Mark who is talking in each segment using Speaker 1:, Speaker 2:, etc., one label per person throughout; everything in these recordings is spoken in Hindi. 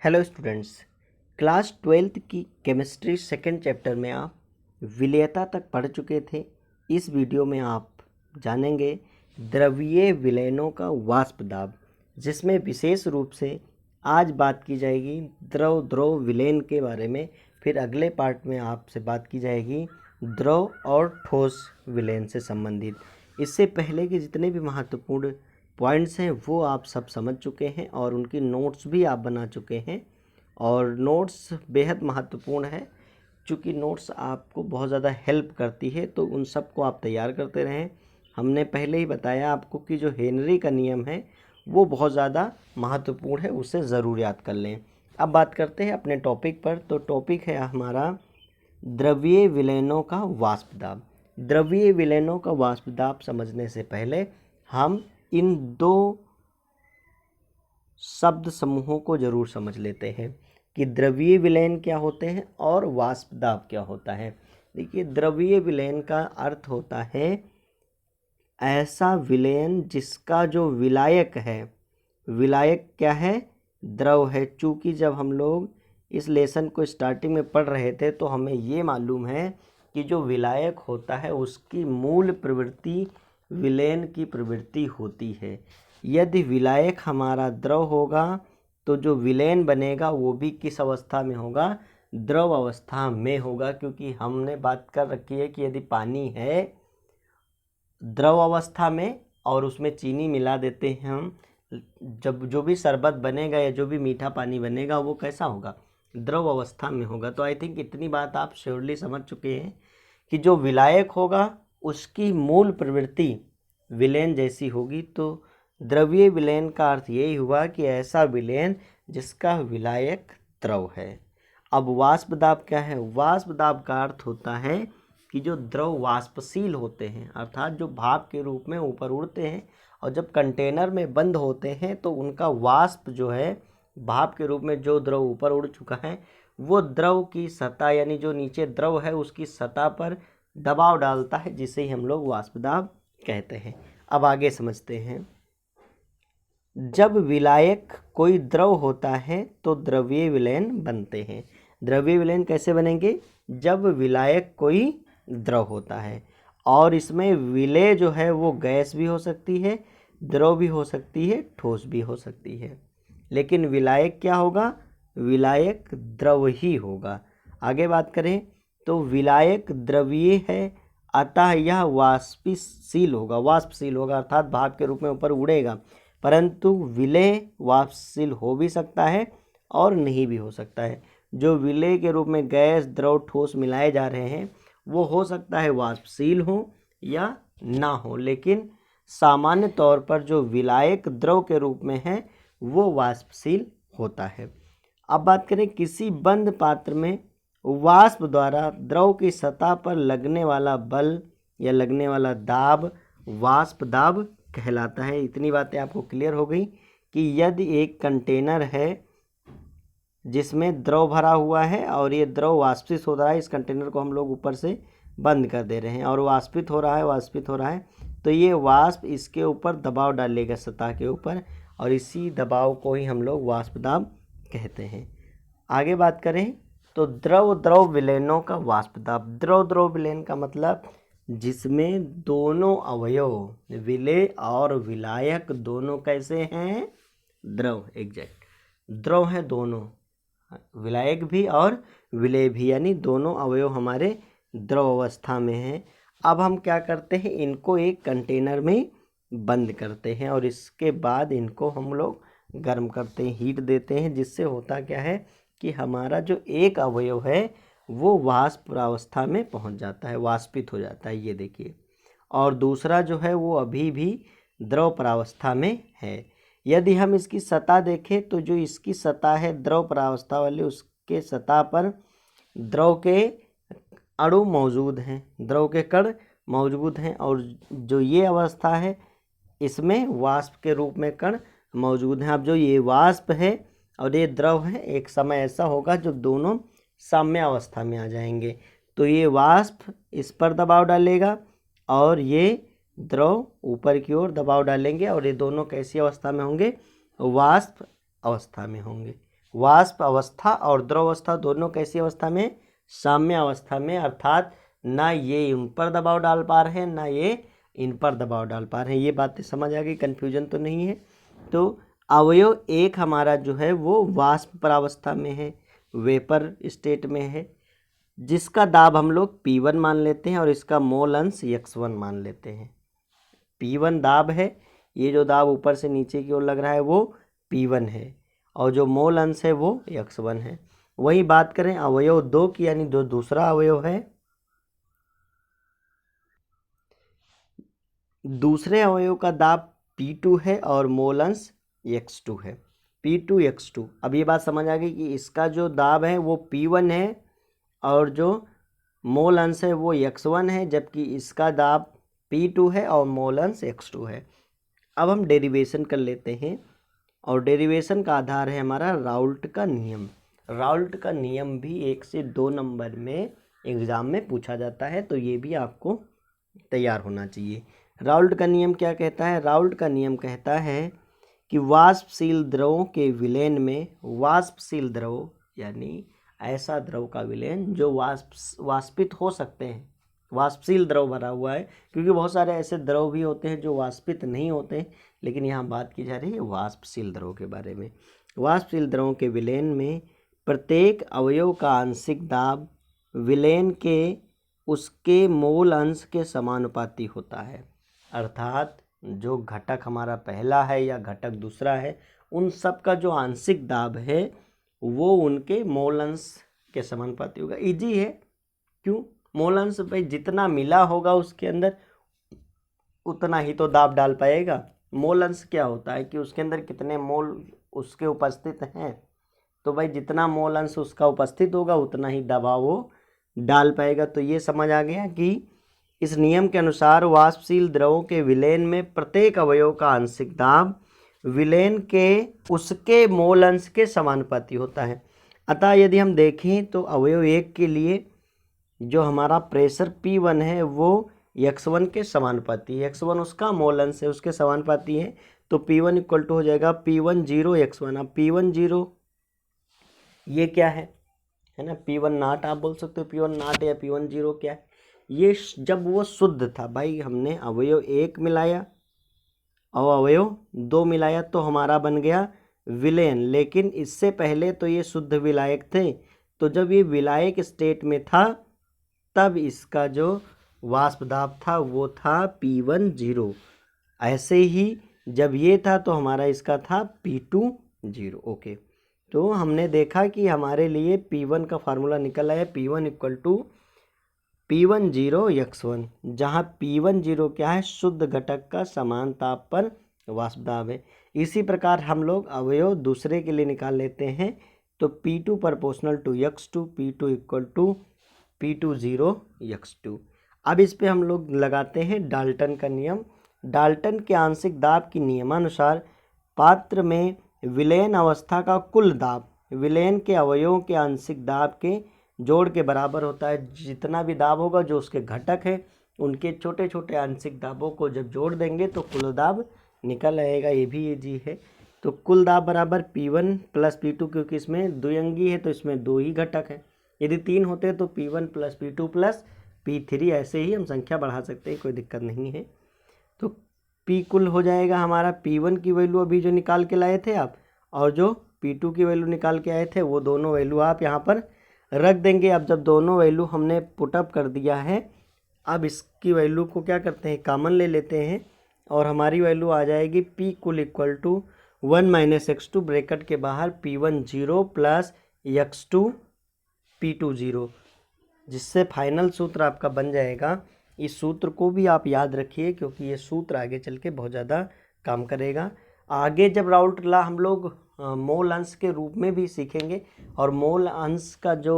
Speaker 1: हेलो स्टूडेंट्स, क्लास 12th की केमिस्ट्री सेकंड चैप्टर में आप विलेयता तक पढ़ चुके थे। इस वीडियो में आप जानेंगे द्रवीय विलयनों का वाष्प दाब, जिसमें विशेष रूप से आज बात की जाएगी द्रव द्रव विलयन के बारे में। फिर अगले पार्ट में आपसे बात की जाएगी द्रव और ठोस विलयन से संबंधित। इससे पहले के जितने भी महत्वपूर्ण पॉइंट्स हैं वो आप सब समझ चुके हैं और उनकी नोट्स भी आप बना चुके हैं। और नोट्स बेहद महत्वपूर्ण है, क्योंकि नोट्स आपको बहुत ज़्यादा हेल्प करती है, तो उन सब को आप तैयार करते रहें। हमने पहले ही बताया आपको कि जो हेनरी का नियम है वो बहुत ज़्यादा महत्वपूर्ण है, उसे ज़रूर याद कर लें। अब बात करते हैं अपने टॉपिक पर। तो टॉपिक है हमारा द्रवीय विलयनों का वाष्प दाब। द्रवीय विलयनों का वाष्प दाब समझने से पहले हम इन दो शब्द समूहों को जरूर समझ लेते हैं कि द्रवीय विलयन क्या होते हैं और वाष्प दाब क्या होता है। देखिए, द्रवीय विलयन का अर्थ होता है ऐसा विलयन जिसका जो विलायक है, विलायक क्या है? द्रव है। चूँकि जब हम लोग इस लेसन को स्टार्टिंग में पढ़ रहे थे तो हमें ये मालूम है कि जो विलायक होता है उसकी मूल प्रवृत्ति विलयन की प्रवृत्ति होती है। यदि विलायक हमारा द्रव होगा तो जो विलयन बनेगा वो भी किस अवस्था में होगा? द्रव अवस्था में होगा, क्योंकि हमने बात कर रखी है कि यदि पानी है द्रव अवस्था में और उसमें चीनी मिला देते हैं हम, जब जो भी शरबत बनेगा या जो भी मीठा पानी बनेगा वो कैसा होगा? द्रव अवस्था में होगा। तो आई थिंक इतनी बात आप श्योरली समझ चुके हैं कि जो विलायक होगा उसकी मूल प्रवृत्ति विलयन जैसी होगी। तो द्रवीय विलयन का अर्थ यही हुआ कि ऐसा विलयन जिसका विलायक द्रव है। अब वाष्प दाब क्या है? वाष्प दाब का अर्थ होता है कि जो द्रव वाष्पशील होते हैं, अर्थात जो भाप के रूप में ऊपर उड़ते हैं और जब कंटेनर में बंद होते हैं तो उनका वाष्प जो है भाप के रूप में जो द्रव ऊपर उड़ चुका है वो द्रव की सतह, यानी जो नीचे द्रव है उसकी सतह पर दबाव डालता है, जिसे ही हम लोग वाष्प दाब कहते हैं। अब आगे समझते हैं। जब विलायक कोई द्रव होता है तो द्रवीय विलयन बनते हैं। द्रवीय विलयन कैसे बनेंगे? जब विलायक कोई द्रव होता है, और इसमें विलेय जो है वो गैस भी हो सकती है, द्रव भी हो सकती है, ठोस भी हो सकती है। लेकिन विलायक क्या होगा? विलायक द्रव ही होगा। आगे बात करें तो विलायक द्रवीय है, अतः यह वाष्पशील होगा। वाष्पशील होगा अर्थात भाप के रूप में ऊपर उड़ेगा, परंतु विलेय वाष्पशील हो भी सकता है और नहीं भी हो सकता है। जो विलेय के रूप में गैस, द्रव, ठोस मिलाए जा रहे हैं वो हो सकता है वाष्पशील हो या ना हो, लेकिन सामान्य तौर पर जो विलायक द्रव के रूप में है वो वाष्पशील होता है। अब बात करें किसी बंद पात्र में वाष्प द्वारा द्रव की सतह पर लगने वाला बल या लगने वाला दाब वाष्प दाब कहलाता है। इतनी बातें आपको क्लियर हो गई कि यदि एक कंटेनर है जिसमें द्रव भरा हुआ है और ये द्रव वाष्पित हो रहा है, इस कंटेनर को हम लोग ऊपर से बंद कर दे रहे हैं और वाष्पित हो रहा है, तो ये वाष्प इसके ऊपर दबाव डालेगा सतह के ऊपर, और इसी दबाव को ही हम लोग वाष्प दाब कहते हैं। आगे बात करें तो द्रव द्रव विलयनों का वाष्प दाब। द्रव द्रव विलयन का मतलब जिसमें दोनों अवयव विलेय और विलायक दोनों कैसे हैं? द्रव। एग्जैक्ट, द्रव है दोनों, विलायक भी और विलेय भी, यानी दोनों अवयव हमारे द्रव अवस्था में हैं। अब हम क्या करते हैं? इनको एक कंटेनर में बंद करते हैं और इसके बाद इनको हम लोग गर्म करते हैं, हीट देते हैं, जिससे होता क्या है कि हमारा जो एक अवयव है वो वाष्प अवस्था में पहुंच जाता है, वाष्पित हो जाता है, ये देखिए, और दूसरा जो है वो अभी भी द्रव प्रावस्था में है। यदि हम इसकी सतह देखें तो जो इसकी सतह है द्रव प्रावस्था वाली, उसके सतह पर द्रव के अणु मौजूद हैं, द्रव के कण मौजूद हैं, और जो ये अवस्था है इसमें वाष्प के रूप में कण मौजूद हैं। अब जो ये वाष्प है और ये द्रव है, एक समय ऐसा होगा जब दोनों साम्य अवस्था में आ जाएंगे, तो ये वाष्प इस पर दबाव डालेगा और ये द्रव ऊपर की ओर दबाव डालेंगे, और ये दोनों कैसी अवस्था में होंगे? वाष्प अवस्था में होंगे। वाष्प अवस्था और द्रव अवस्था दोनों कैसी अवस्था में? साम्य अवस्था में, अर्थात ना ये उन पर दबाव डाल पा रहे हैं ना ये इन पर दबाव डाल पा रहे हैं। ये बातें समझ आ गई, कन्फ्यूजन तो नहीं है। तो अवयव एक हमारा जो है वो वाष्प परावस्था में है, वेपर स्टेट में है, जिसका दाब हम लोग P1 मान लेते हैं और इसका मोल अंश x1 मान लेते हैं। P1 दाब है, ये जो दाब ऊपर से नीचे की ओर लग रहा है वो P1 है और जो मोल अंश है वो x1 है। वही बात करें अवयव दो की, यानी जो दूसरा अवयव है, दूसरे अवयव का दाब P2 है और मोल अंश x2 है। P2 x2, अब ये बात समझ आ गई कि इसका जो दाब है वो P1 है और जो मोल अंश है वो x1 है, जबकि इसका दाब P2 है और मोल अंश x2 है। अब हम डेरिवेशन कर लेते हैं और डेरिवेशन का आधार है हमारा राउल्ट का नियम। राउल्ट का नियम भी 1 से 2 नंबर में एग्ज़ाम में पूछा जाता है, तो ये भी आपको तैयार होना चाहिए। राउल्ट का नियम क्या कहता है? राउल्ट का नियम कहता है कि वाष्पशील द्रवों के विलयन में, वाष्पशील द्रव यानी ऐसा द्रव का विलयन जो वाष्पित हो सकते हैं, वाष्पशील द्रव भरा हुआ है, क्योंकि बहुत सारे ऐसे द्रव भी होते हैं जो वाष्पित नहीं होते, लेकिन यहाँ बात की जा रही है वाष्पशील द्रव के बारे में। वाष्पशील द्रवों के विलयन में प्रत्येक अवयव का आंशिक दाब विलयन के उसके मोल अंश के समानुपाती होता है, अर्थात जो घटक हमारा पहला है या घटक दूसरा है, उन सब का जो आंशिक दाब है वो उनके मोल अंश के समानुपाती होगा। इजी है, क्यों? मोल अंश भाई जितना मिला होगा उसके अंदर उतना ही तो दाब डाल पाएगा। मोल अंश क्या होता है कि उसके अंदर कितने मोल उसके उपस्थित हैं, तो भाई जितना मोल अंश उसका उपस्थित होगा उतना ही दबाव वो डाल पाएगा। तो ये समझ आ गया कि इस नियम के अनुसार वाष्पशील द्रवों के विलयन में प्रत्येक अवयव का आंशिक दाब विलयन के उसके मोल अंश के समानुपाती होता है। अतः यदि हम देखें तो अवयव एक के लिए जो हमारा प्रेशर P1 है वो x1 के समानुपाती है, x1 उसका मोल अंश है, उसके समानुपाती है, तो P1 इक्वल टू हो जाएगा P1 0 x1। अब P1 0 ये क्या है ना, P1 नाट आप बोल सकते हो, P1 नाट या P1 0 क्या है? ये जब वो शुद्ध था भाई, हमने अवयव एक मिलाया और अवयव दो मिलाया तो हमारा बन गया विलयन, लेकिन इससे पहले तो ये शुद्ध विलायक थे, तो जब ये विलायक स्टेट में था तब इसका जो वाष्प दाब था वो था P1 0। ऐसे ही जब ये था तो हमारा इसका था P2 0। ओके, तो हमने देखा कि हमारे लिए P1 का फार्मूला निकल आया, P1 equal to P1 0 x1, जहाँ P1 0 क्या है? शुद्ध घटक का समान ताप पर वाष्प दाब है। इसी प्रकार हम लोग अवयव दूसरे के लिए निकाल लेते हैं, तो P2 proportional to x2, P2 equal to P2 0 x2। अब इस पे हम लोग लगाते हैं डाल्टन का नियम। डाल्टन के आंशिक दाब की नियमानुसार पात्र में विलयन अवस्था का कुल दाब विलयन के अवयवों के आंशिक दाब के जोड़ के बराबर होता है। जितना भी दाब होगा जो उसके घटक है उनके छोटे छोटे आंशिक दाबों को जब जोड़ देंगे तो कुल दाब निकल आएगा। ये भी इजी है। तो कुल दाब बराबर P1 प्लस P2, क्योंकि इसमें द्विअंगी है तो इसमें दो ही घटक है। यदि तीन होते तो P1 plus P2 plus P3, ऐसे ही हम संख्या बढ़ा सकते हैं, कोई दिक्कत नहीं है। तो P कुल हो जाएगा हमारा P1 की वैल्यू अभी जो निकाल के लाए थे आप, और जो P2 की वैल्यू निकाल के आए थे, वो दोनों वैल्यू आप यहाँ पर रख देंगे। अब जब दोनों वैल्यू हमने पुटअप कर दिया है, अब इसकी वैल्यू को क्या करते हैं, कॉमन ले लेते हैं और हमारी वैल्यू आ जाएगी P कुल equal to 1 minus x2 bracket के बाहर P1 0 प्लस x2 P2 0, जिससे फाइनल सूत्र आपका बन जाएगा। इस सूत्र को भी आप याद रखिए क्योंकि ये सूत्र आगे चल के बहुत ज़्यादा काम करेगा। आगे जब राउल्ट लॉ हम लोग मोल अंश के रूप में भी सीखेंगे और मोल अंश का जो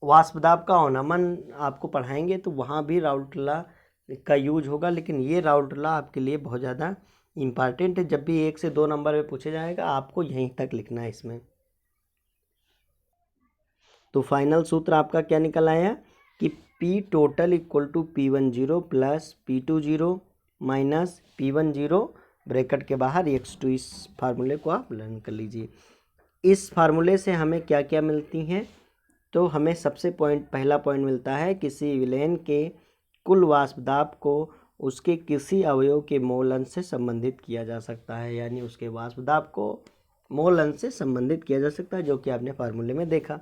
Speaker 1: वाष्प दाब का औनमन आपको पढ़ाएंगे तो वहाँ भी राउल्ट लॉ का यूज होगा। लेकिन ये राउल्ट लॉ आपके लिए बहुत ज़्यादा इम्पॉर्टेंट है। जब भी 1 से 2 नंबर में पूछे जाएगा आपको यहीं तक लिखना है इसमें। तो फाइनल सूत्र आपका क्या निकल आया कि P total equal to P1 0 plus P2 0 minus P1 0 bracket के बाहर x2। इस फार्मूले को आप लर्न कर लीजिए। इस फार्मूले से हमें क्या क्या मिलती हैं, तो हमें सबसे पहला पॉइंट मिलता है किसी विलेन के कुल वाष्प दाब को उसके किसी अवयव के मोल अंश से संबंधित किया जा सकता है, यानी उसके वाष्प दाब को मोल अंश से संबंधित किया जा सकता है, जो कि आपने फार्मूले में देखा।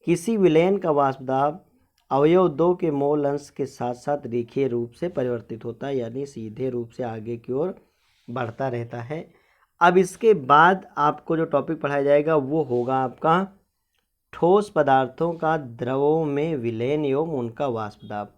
Speaker 1: किसी विलेन का वाष्प दाब अवयव 2 के मोल अंश के साथ साथ रेखीय रूप से परिवर्तित होता है, यानी सीधे रूप से आगे की ओर बढ़ता रहता है। अब इसके बाद आपको जो टॉपिक पढ़ाया जाएगा वो होगा आपका ठोस पदार्थों का द्रवों में विलयन एवं उनका वाष्प दाब।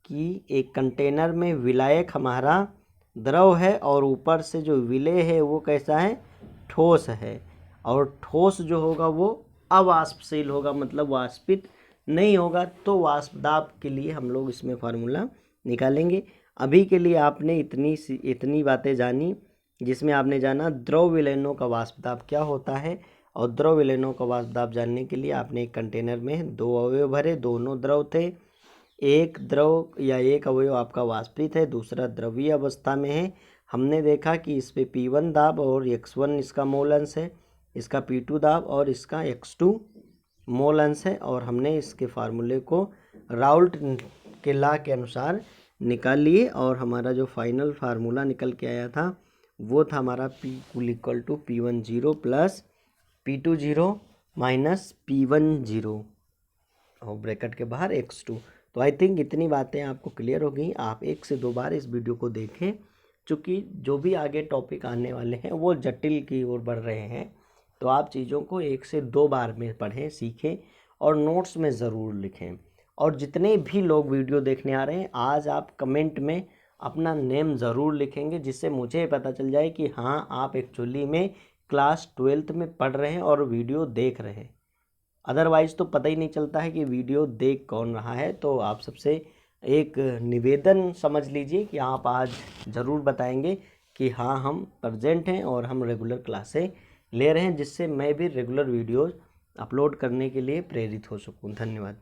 Speaker 1: कि एक कंटेनर में विलायक हमारा द्रव है और ऊपर से जो विलेय है वो कैसा है, ठोस है, और ठोस जो होगा वो अवाष्पशील होगा, मतलब वाष्पित नहीं होगा। तो वाष्प दाब के लिए हम लोग इसमें फार्मूला निकालेंगे। अभी के लिए आपने इतनी बातें जानी, जिसमें आपने जाना द्रव विलयनों का वाष्प दाब क्या होता है, और द्रव विलयनों का वाष्प दाब जानने के लिए आपने एक कंटेनर में 2 अवयव भरे, दोनों द्रव थे। एक द्रव या एक अवयव आपका वाष्पित है, दूसरा द्रवीय अवस्था में है। हमने देखा कि इस पे P1 दाब और x1 इसका मोल अंश है, इसका P2 दाब और इसका x2 मोल अंश है, और हमने इसके फार्मूले को राउल्ट के लॉ के अनुसार निकाल लिए, और हमारा जो फाइनल फार्मूला निकल के आया था वो था हमारा P equal to P10 plus P20 minus P10 और ब्रैकेट के बाहर x2। तो आई थिंक इतनी बातें आपको क्लियर हो गई। आप 1 से 2 बार इस वीडियो को देखें, क्योंकि जो भी आगे टॉपिक आने वाले हैं वो जटिल की ओर बढ़ रहे हैं। तो आप चीज़ों को 1 से 2 बार में पढ़ें, सीखें और नोट्स में ज़रूर लिखें। और जितने भी लोग वीडियो देखने आ रहे हैं, आज आप कमेंट में अपना नेम ज़रूर लिखेंगे, जिससे मुझे पता चल जाए कि हाँ आप एक्चुअली में क्लास 12th में पढ़ रहे हैं और वीडियो देख रहे हैं। अदरवाइज़ तो पता ही नहीं चलता है कि वीडियो देख कौन रहा है। तो आप सबसे एक निवेदन समझ लीजिए कि आप आज ज़रूर बताएंगे कि हाँ हम प्रेजेंट हैं और हम रेगुलर क्लासें ले रहे हैं, जिससे मैं भी रेगुलर वीडियोज़ अपलोड करने के लिए प्रेरित हो सकूँ। धन्यवाद।